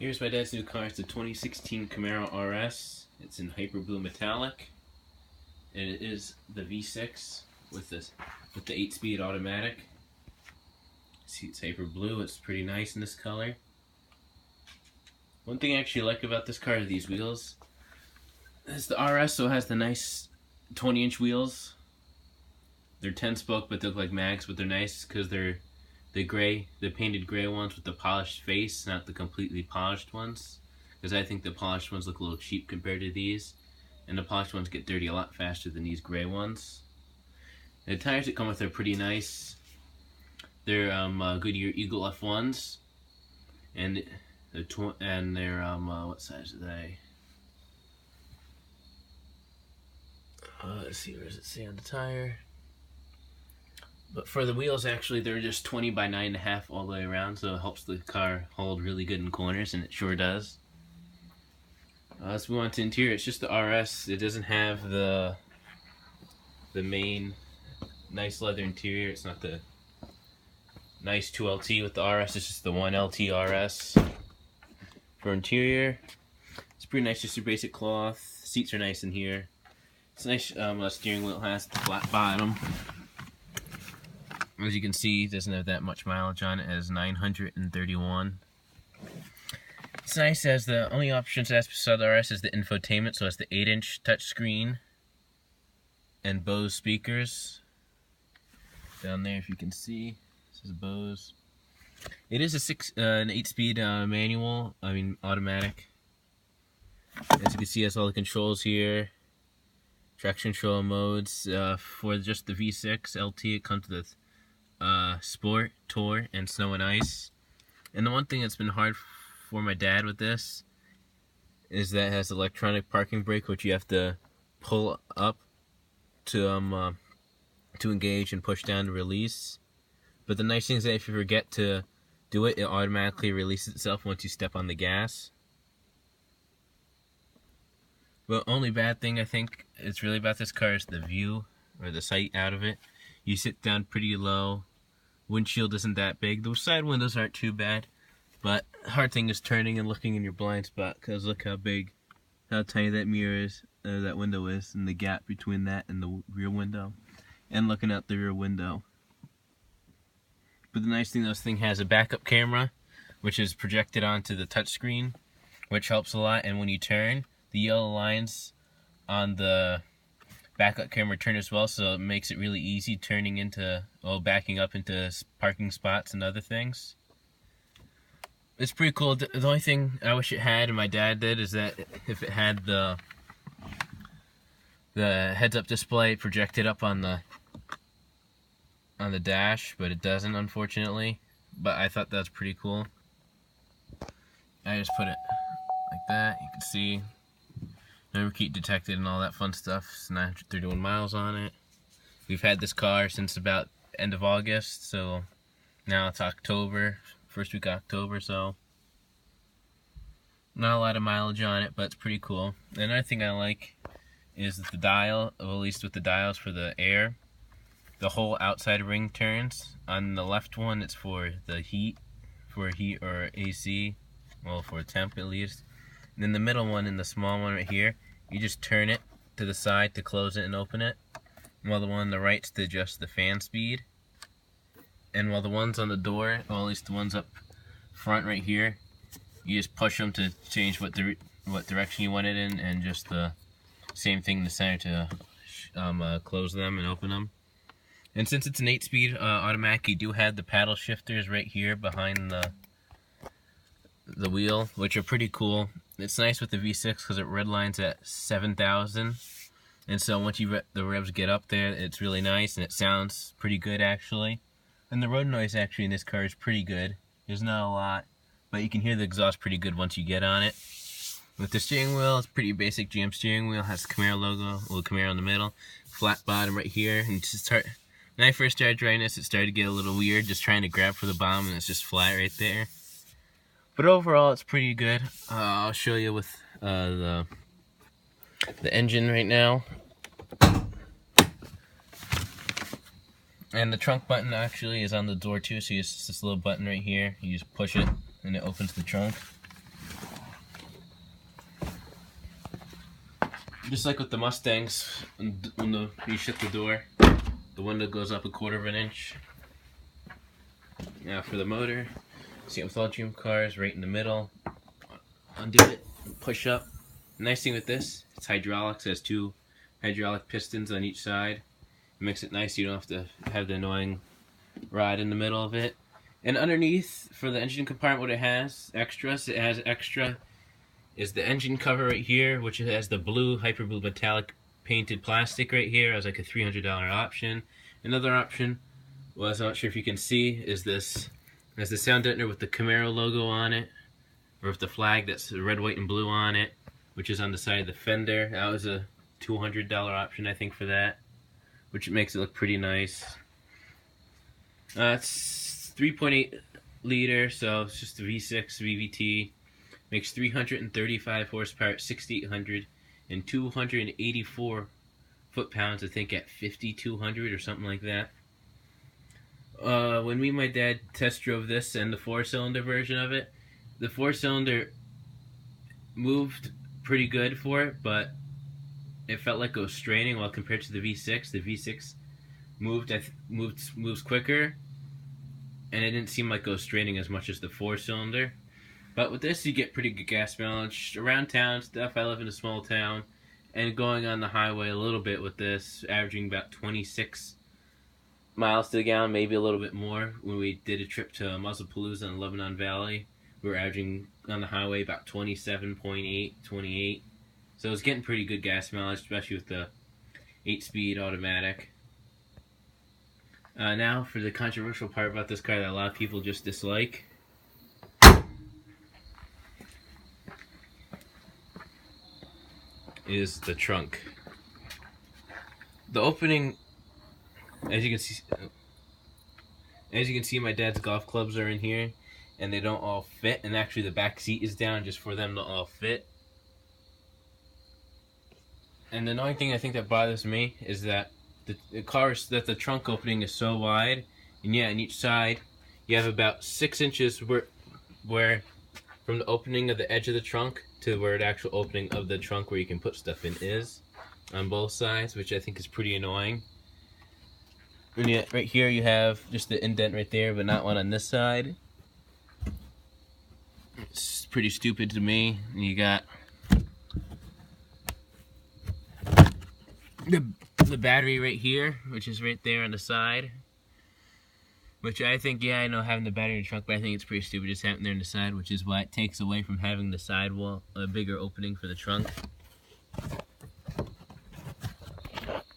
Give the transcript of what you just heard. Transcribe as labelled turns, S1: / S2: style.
S1: Here's my dad's new car. It's a 2016 Camaro RS. It's in hyper blue metallic, and it is the V6 with the 8-speed automatic. See, it's hyper blue. It's pretty nice in this color. One thing I actually like about this car are these wheels. It's the RS, so it has the nice 20-inch wheels. They're 10-spoke, but they look like mags, but they're nice because they're the painted gray ones with the polished face, not the completely polished ones. Because I think the polished ones look a little cheap compared to these, and the polished ones get dirty a lot faster than these gray ones. The tires that come with are pretty nice. They're Goodyear Eagle F1s, and they're what size are they? Let's see, where does it say on the tire? But for the wheels, actually, they're just 20 by 9.5 all the way around, so it helps the car hold really good in corners, and it sure does. Let's move on to interior. It's just the RS. It doesn't have the main nice leather interior. It's not the nice 2LT with the RS. It's just the 1LT RS. For interior, it's pretty nice. Just your basic cloth. Seats are nice in here. It's nice. Steering wheel has the flat bottom. As you can see, it doesn't have that much mileage on it. It has 931. It's nice as the only options as beside the RS is the infotainment, so it's the 8-inch touchscreen and Bose speakers. Down there, if you can see, this is Bose. It is an 8-speed manual, automatic. As you can see, it has all the controls here. Traction control modes. For just the V6 LT, it comes with Sport, Tour, and Snow and Ice. And the one thing that's been hard for my dad with this is that it has electronic parking brake, which you have to pull up to engage and push down to release. But the nice thing is that if you forget to do it, it automatically releases itself once you step on the gas. But only bad thing I think it's really about this car is the view or the sight out of it. You sit down pretty low. Windshield isn't that big. Those side windows aren't too bad, but hard thing is turning and looking in your blind spot, because look how tiny that mirror is, that window is, and the gap between that and the rear window, and looking out the rear window. But the nice thing, this thing has a backup camera, which is projected onto the touchscreen, which helps a lot. And when you turn, the yellow lines on the backup camera turn as well, so it makes it really easy backing up into parking spots and other things. It's pretty cool. The only thing I wish it had, and my dad did, is that if it had the heads-up display projected up on the dash, but it doesn't, unfortunately. But I thought that's pretty cool. I just put it like that. You can see number key detected and all that fun stuff. It's 931 miles on it. We've had this car since about end of August, so now it's October, first week of October, so not a lot of mileage on it, but it's pretty cool. Another thing I like is the dial, at least with the dials for the air. The whole outside ring turns. On the left one, it's for the heat or AC, well, for temp at least. And then the middle one and the small one right here, you just turn it to the side to close it and open it. While the one on the right's to adjust the fan speed. And while the ones on the door, well, at least the ones up front right here, you just push them to change what direction you want it in, and just the same thing in the center to close them and open them. And since it's an 8-speed automatic, you do have the paddle shifters right here behind the wheel, which are pretty cool. It's nice with the V6 because it redlines at 7,000, and so once the revs get up there, it's really nice, and it sounds pretty good actually. And the road noise actually in this car is pretty good. There's not a lot, but you can hear the exhaust pretty good once you get on it. With the steering wheel, it's pretty basic GM steering wheel. It has the Camaro logo, a little Camaro in the middle, flat bottom right here. And when I first started driving this, it started to get a little weird, just trying to grab for the bottom, and it's just flat right there. But overall, it's pretty good. I'll show you with the engine right now. And the trunk button actually is on the door too, so it's this little button right here. You just push it, and it opens the trunk. Just like with the Mustangs, when you shut the door, the window goes up 1/4 of an inch. Now for the motor, see with all dream cars, right in the middle. Undo it, push up. Nice thing with this, it's hydraulics. It has 2 hydraulic pistons on each side. It makes it nice. You don't have to have the annoying rod in the middle of it. And underneath, for the engine compartment, what it has extras, it has extra is the engine cover right here, which has the blue hyper blue metallic painted plastic right here as like a $300 option. Another option was, I'm not sure if you can see, is this has the sound deadener with the Camaro logo on it, or with the flag that's red, white, and blue on it, which is on the side of the fender. That was a $200 option, I think, for that, which makes it look pretty nice. It's 3.8 liter, so it's just a V6 VVT. Makes 335 horsepower at 6,800 and 284 foot-pounds, I think, at 5,200 or something like that. When me and my dad test drove this and the 4-cylinder version of it, the 4-cylinder moved pretty good for it, but it felt like it was straining. While compared to the V6 moves quicker, and it didn't seem like it was straining as much as the 4-cylinder. But with this, you get pretty good gas mileage around town stuff. I live in a small town, and going on the highway a little bit with this, averaging about 26 miles to the gallon, maybe a little bit more. When we did a trip to Muzzlepalooza in Lebanon Valley, we were averaging on the highway about 27.8, 28. So it's getting pretty good gas mileage, especially with the 8-speed automatic. Now for the controversial part about this car that a lot of people just dislike. Is the trunk. The opening, as you can see, my dad's golf clubs are in here, and they don't all fit. And actually, the back seat is down just for them to all fit. And the annoying thing I think that bothers me is that the trunk opening is so wide, and yeah, on each side you have about 6 inches where from the opening of the edge of the trunk to where the actual opening of the trunk where you can put stuff in is on both sides, which I think is pretty annoying. And yet right here you have just the indent right there, but not one on this side. It's pretty stupid to me. And you got the battery right here, which is right there on the side. Which I think, yeah, I know having the battery in the trunk, but I think it's pretty stupid just having it there on the side, which is why it takes away from having the sidewall, a bigger opening for the trunk.